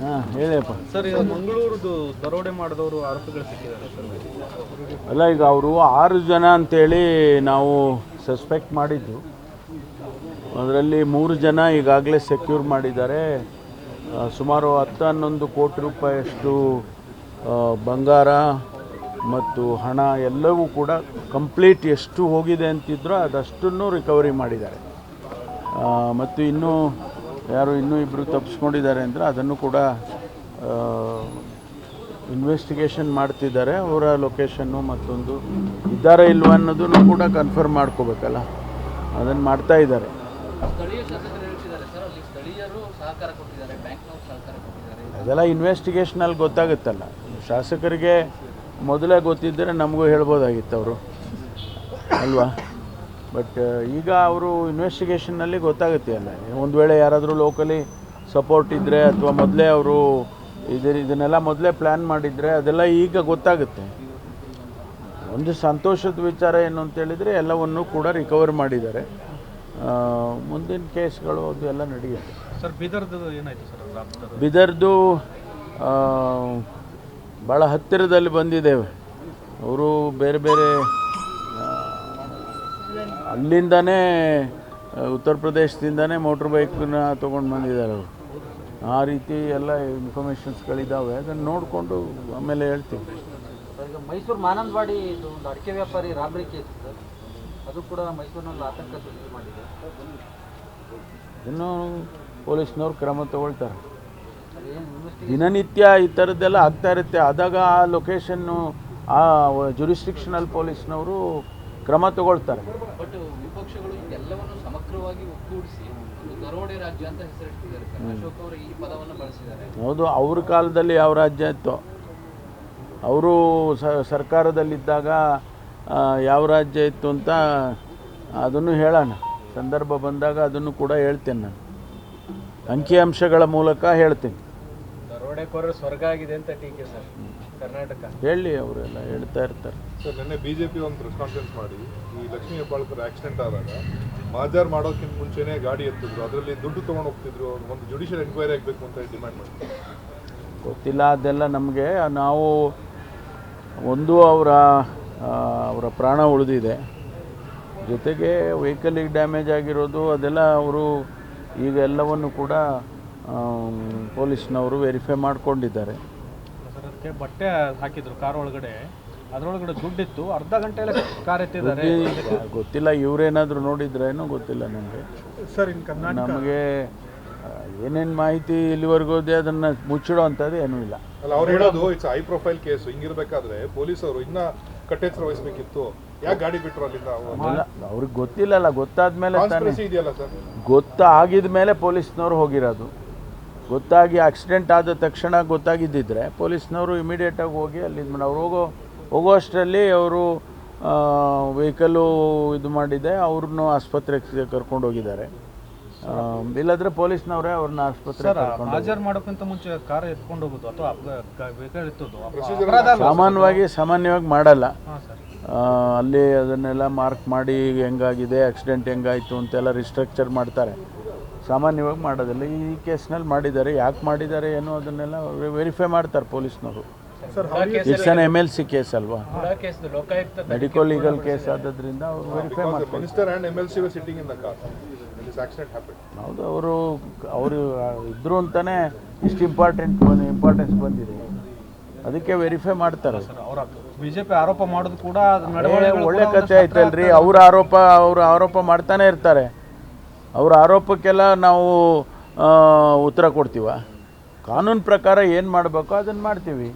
ಹಾಂ ಹೇಳಿಯಪ್ಪ. ಸರ್, ಈಗ ಮಂಗಳೂರದು ದರೋಡೆ ಮಾಡಿದವರು ಆರೋಪಿಗಳು ಸಿಕ್ಕಿದ್ದಾರೆ ಸರ್. ಅಲ್ಲ, ಈಗ ಅವರು 6 ಜನ ಅಂತೇಳಿ ನಾವು ಸಸ್ಪೆಕ್ಟ್ ಮಾಡಿದ್ದು. ಅದರಲ್ಲಿ 3 ಜನ ಈಗಾಗಲೇ ಸೆಕ್ಯೂರ್ ಮಾಡಿದ್ದಾರೆ. ಸುಮಾರು 10-11 ಕೋಟಿ ರೂಪಾಯಿಯಷ್ಟು ಬಂಗಾರ ಮತ್ತು ಹಣ ಎಲ್ಲವೂ ಕೂಡ ಕಂಪ್ಲೀಟ್ ಎಷ್ಟು ಹೋಗಿದೆ ಅಂತಿದ್ರೋ ಅದಷ್ಟನ್ನು ರಿಕವರಿ ಮಾಡಿದ್ದಾರೆ. ಮತ್ತು ಇನ್ನೂ ಇಬ್ಬರು ತಪ್ಪಿಸ್ಕೊಂಡಿದ್ದಾರೆ ಅಂದರೆ ಅದನ್ನು ಕೂಡ ಇನ್ವೆಸ್ಟಿಗೇಷನ್ ಮಾಡ್ತಿದ್ದಾರೆ. ಅವರ ಲೊಕೇಶನ್ನು ಮತ್ತೊಂದು ಇದ್ದಾರೆ ಇಲ್ವ ಅನ್ನೋದನ್ನು ಕೂಡ ಕನ್ಫರ್ಮ್ ಮಾಡ್ಕೋಬೇಕಲ್ಲ, ಅದನ್ನು ಮಾಡ್ತಾ ಇದ್ದಾರೆ. ಅದೆಲ್ಲ ಇನ್ವೆಸ್ಟಿಗೇಷನಲ್ಲಿ ಗೊತ್ತಾಗುತ್ತಲ್ಲ. ಶಾಸಕರಿಗೆ ಮೊದಲೇ ಗೊತ್ತಿದ್ದರೆ ನಮಗೂ ಹೇಳ್ಬೋದಾಗಿತ್ತು ಅವರು, ಅಲ್ವಾ? ಬಟ್ ಈಗ ಅವರು ಇನ್ವೆಸ್ಟಿಗೇಷನ್ನಲ್ಲಿ ಗೊತ್ತಾಗುತ್ತೆ ಅಲ್ಲ. ಒಂದು ವೇಳೆ ಯಾರಾದರೂ ಲೋಕಲಿ ಸಪೋರ್ಟ್ ಇದ್ದರೆ ಅಥವಾ ಮೊದಲೇ ಅವರು ಇದನ್ನೆಲ್ಲ ಮೊದಲೇ ಪ್ಲ್ಯಾನ್ ಮಾಡಿದರೆ ಅದೆಲ್ಲ ಈಗ ಗೊತ್ತಾಗುತ್ತೆ. ಒಂದು ಸಂತೋಷದ ವಿಚಾರ ಏನು ಅಂತೇಳಿದರೆ ಎಲ್ಲವನ್ನೂ ಕೂಡ ರಿಕವರ್ ಮಾಡಿದ್ದಾರೆ. ಮುಂದಿನ ಕೇಸ್ಗಳು ಅದು ಎಲ್ಲ ನಡೆಯುತ್ತೆ. ಸರ್, ಬೀದರ್ದು ಏನಾಯಿತು ಸರ್? ಬೀದರ್ದು ಭಾಳ ಹತ್ತಿರದಲ್ಲಿ ಬಂದಿದ್ದೇವೆ. ಅವರು ಬೇರೆ ಬೇರೆ ಅಲ್ಲಿಂದನೇ ಉತ್ತರ ಪ್ರದೇಶದಿಂದನೇ ಮೋಟ್ರ್ ಬೈಕನ್ನ ತೊಗೊಂಡು ಬಂದಿದ್ದಾರೆ ಅವರು. ಆ ರೀತಿ ಎಲ್ಲ ಇನ್ಫಾರ್ಮೇಷನ್ಸ್ಗಳಿದ್ದಾವೆ. ಅದನ್ನು ನೋಡಿಕೊಂಡು ಆಮೇಲೆ ಹೇಳ್ತೀವಿ. ಈಗ ಮೈಸೂರು ಮಾನಂದವಾಡಿ ಇದು ಒಂದು ಅಡಿಕೆ ವ್ಯಾಪಾರಿ ರಾಬರಿ ಕೇಸ್ ಸರ್, ಅದು ಕೂಡ ಮೈಸೂರಿನಲ್ಲಿ ಆತಂಕ ಸೃಷ್ಟಿ ಮಾಡಿದೆ. ಇನ್ನೂ ಪೊಲೀಸ್ನವ್ರು ಕ್ರಮ ತಗೊಳ್ತಾರೆ. ದಿನನಿತ್ಯ ಈ ಥರದ್ದೆಲ್ಲ ಆಗ್ತಾ ಇರುತ್ತೆ. ಆದಾಗ ಆ ಲೊಕೇಶನ್ನು ಆ ಜುರಿಸ್ಟಿಕ್ಷನಲ್ ಪೊಲೀಸ್ನವರು ಕ್ರಮ ತಗೊಳ್ತಾರೆ. ಬಟ್ ವಿಪಕ್ಷಗಳು ಎಲ್ಲವನ್ನು ಸಮಗ್ರವಾಗಿ ಒಗ್ಗೂಡಿಸಿ ದರೋಡೆ ರಾಜ್ಯ ಅಂತ ಹೆಸರಿಟ್ಟಿದ್ದಾರೆ ಸರ್. ಅಶೋಕ್ ಅವರು ಈ ಪದವನ್ನು ಬಳಸಿದ್ದಾರೆ. ಹೌದು, ಅವ್ರ ಕಾಲದಲ್ಲಿ ಯಾವ ರಾಜ್ಯ ಇತ್ತು, ಅವರು ಸರ್ಕಾರದಲ್ಲಿದ್ದಾಗ ಯಾವ ರಾಜ್ಯ ಇತ್ತು ಅಂತ ಅದನ್ನು ಹೇಳೋಣ. ಸಂದರ್ಭ ಬಂದಾಗ ಅದನ್ನು ಕೂಡ ಹೇಳ್ತೇನೆ. ನಾನು ಅಂಕಿಅಂಶಗಳ ಮೂಲಕ ಹೇಳ್ತೀನಿ. ದರೋಡೆಕೋರರು ಸ್ವರ್ಗ ಆಗಿದೆ ಅಂತ ಟೀಕೆ ಸರ್ ಕರ್ನಾಟಕ. ಹೇಳಿ, ಅವರೆಲ್ಲ ಹೇಳ್ತಾ ಇರ್ತಾರೆ. ಸರ್, ನಿನ್ನೆ ಬಿಜೆಪಿ ಒಂದು ಪ್ರೆಸ್ ಕಾನ್ಫರೆನ್ಸ್ ಮಾಡಿ ಈ ಲಕ್ಷ್ಮೀ ಹೆಬ್ಬಾಳ್ಕರ್ ಆಕ್ಸಿಡೆಂಟ್ ಆದಾಗ ಮಾಜಾರ್ ಮಾಡೋಕ್ಕಿಂತ ಮುಂಚೆನೇ ಗಾಡಿ ಎತ್ತಿದ್ರು, ಅದರಲ್ಲಿ ದುಡ್ಡು ತೊಗೊಂಡು ಹೋಗ್ತಿದ್ರು, ಒಂದು ಜುಡಿಷಿಯಲ್ ಎಂಕ್ವೈರಿ ಆಗಬೇಕು ಅಂತ ಡಿಮ್ಯಾಂಡ್ ಮಾಡ್ತಾರೆ. ಗೊತ್ತಿಲ್ಲ ಅದೆಲ್ಲ ನಮಗೆ. ನಾವು ಒಂದು ಅವರ ಪ್ರಾಣ ಉಳಿದಿದೆ, ಜೊತೆಗೆ ವೆಹಿಕಲಿಗೆ ಡ್ಯಾಮೇಜ್ ಆಗಿರೋದು ಅದೆಲ್ಲ ಅವರು ಈಗ ಎಲ್ಲವನ್ನು ಕೂಡ ಪೊಲೀಸ್ನವರು ವೆರಿಫೈ ಮಾಡ್ಕೊಂಡಿದ್ದಾರೆ. ಸರ್, ಅದಕ್ಕೆ ಬಟ್ಟೆ ಹಾಕಿದ್ರು ಕಾರ್ ಒಳಗಡೆ, ಅದರೊಳಗಡೆ ದುಡ್ಡಿತ್ತು. ಅರ್ಧ ಗಂಟೆಯಲ್ಲಿ ಕಾರ್ ಎತ್ತಿದ್ದಾರೆ. ಗೊತ್ತಿಲ್ಲ, ಇವರೇನಾದರೂ ನೋಡಿದ್ರೇನೋ ಗೊತ್ತಿಲ್ಲ ನನಗೆ. ಸರ್, ನಮಗೆ ಏನೇನು ಮಾಹಿತಿ ಇಲ್ಲಿವರೆಗೂ ಇದೆ ಅದನ್ನು ಮುಚ್ಚಿಡೋ ಅಂಥದ್ದು ಏನೂ ಇಲ್ಲ. ಅಲ್ಲ, ಅವ್ರು ಹೇಳೋದು ಇಟ್ಸ್ ಹೈ ಪ್ರೊಫೈಲ್ ಕೇಸ್. ಹಿಂಗಿರ್ಬೇಕಾದ್ರೆ ಪೊಲೀಸರು ಇನ್ನೂ ಕಟ್ಟೆಚ್ಚರ ವಹಿಸಬೇಕಿತ್ತು. ಯಾಕೆ ಗಾಡಿ ಬಿಟ್ಟರು ಅಲ್ಲಿಂದ? ಅವ್ರಿಗೆ ಗೊತ್ತಿಲ್ಲಲ್ಲ, ಗೊತ್ತಾದ್ಮೇಲೆ ತಾನೇ. ಇದೆಯಲ್ಲ ಸರ್, ಗೊತ್ತಾಗಿದ ಮೇಲೆ ಪೊಲೀಸ್ನವ್ರು ಹೋಗಿರೋದು. ಗೊತ್ತಾಗಿ ಆಕ್ಸಿಡೆಂಟ್ ಆದ ತಕ್ಷಣ ಗೊತ್ತಾಗಿದ್ದಿದ್ರೆ ಪೊಲೀಸ್ನವರು ಇಮಿಡಿಯೇಟಾಗಿ ಹೋಗಿ ಅಲ್ಲಿ ಅವ್ರು ಹೋಗೋಷ್ಟರಲ್ಲಿ ಅವರು ವೆಹಿಕಲ್ಲು ಇದು ಮಾಡಿದೆ, ಅವ್ರನ್ನೂ ಆಸ್ಪತ್ರೆಗೆ ಕರ್ಕೊಂಡು ಹೋಗಿದ್ದಾರೆ. ಇಲ್ಲಾಂದರೆ ಪೊಲೀಸ್ನವರೇ ಅವ್ರನ್ನ ಆಸ್ಪತ್ರೆಗೆ ಹಾಜರು ಮಾಡೋಕ್ಕಿಂತ ಮುಂಚೆ ಕಾರ್ ಎತ್ಕೊಂಡು ಹೋಗೋದು ಅಥವಾ ವೆಹಿಕಲ್ ಎತ್ತೋದು ಸಾಮಾನ್ಯವಾಗಿ ಮಾಡಲ್ಲ. ಅಲ್ಲಿ ಅದನ್ನೆಲ್ಲ ಮಾರ್ಕ್ ಮಾಡಿ ಹೆಂಗಾಗಿದೆ, ಆಕ್ಸಿಡೆಂಟ್ ಹೆಂಗಾಯಿತು ಅಂತೆಲ್ಲ ರಿಸ್ಟ್ರಕ್ಚರ್ ಮಾಡ್ತಾರೆ. ಸಾಮಾನ್ಯವಾಗಿ ಮಾಡೋದಿಲ್ಲ. ಈ ಕೇಸ್ನಲ್ಲಿ ಮಾಡಿದ್ದಾರೆ. ಯಾಕೆ ಮಾಡಿದ್ದಾರೆ ಏನೋ ಅದನ್ನೆಲ್ಲ ವೆರಿಫೈ ಮಾಡ್ತಾರೆ ಪೊಲೀಸ್ನವರು. ಇಟ್ಸ್ ಅನ್ MLC ಕೇಸ್ ಅಲ್ವಾ, ಮೆಡಿಕೋ ಲೀಗಲ್ ಕೇಸ್ ಆದದ್ರಿಂದ ಅವರು ವೆರಿಫೈ ಮಾಡ್ತಾರೆ. ಹೌದು, ಅವರು ಇದ್ರು ಅಂತಾನೆ ಇಷ್ಟು ಇಂಪಾರ್ಟೆನ್ಸ್ ಬಂದಿದೆ, ಅದಕ್ಕೆ ವೆರಿಫೈ ಮಾಡ್ತಾರೆ. ಬಿಜೆಪಿ ಆರೋಪ ಮಾಡೋದು ಕೂಡ ಒಳ್ಳೆ ಕಥೆ ಆಯ್ತಲ್ರಿ. ಅವ್ರ ಆರೋಪ ಮಾಡ್ತಾನೆ ಇರ್ತಾರೆ. ಅವ್ರ ಆರೋಪಕ್ಕೆಲ್ಲ ನಾವು ಉತ್ತರ ಕೊಡ್ತೀವ? ಕಾನೂನು ಪ್ರಕಾರ ಏನು ಮಾಡಬೇಕೋ ಅದನ್ನು ಮಾಡ್ತೀವಿ.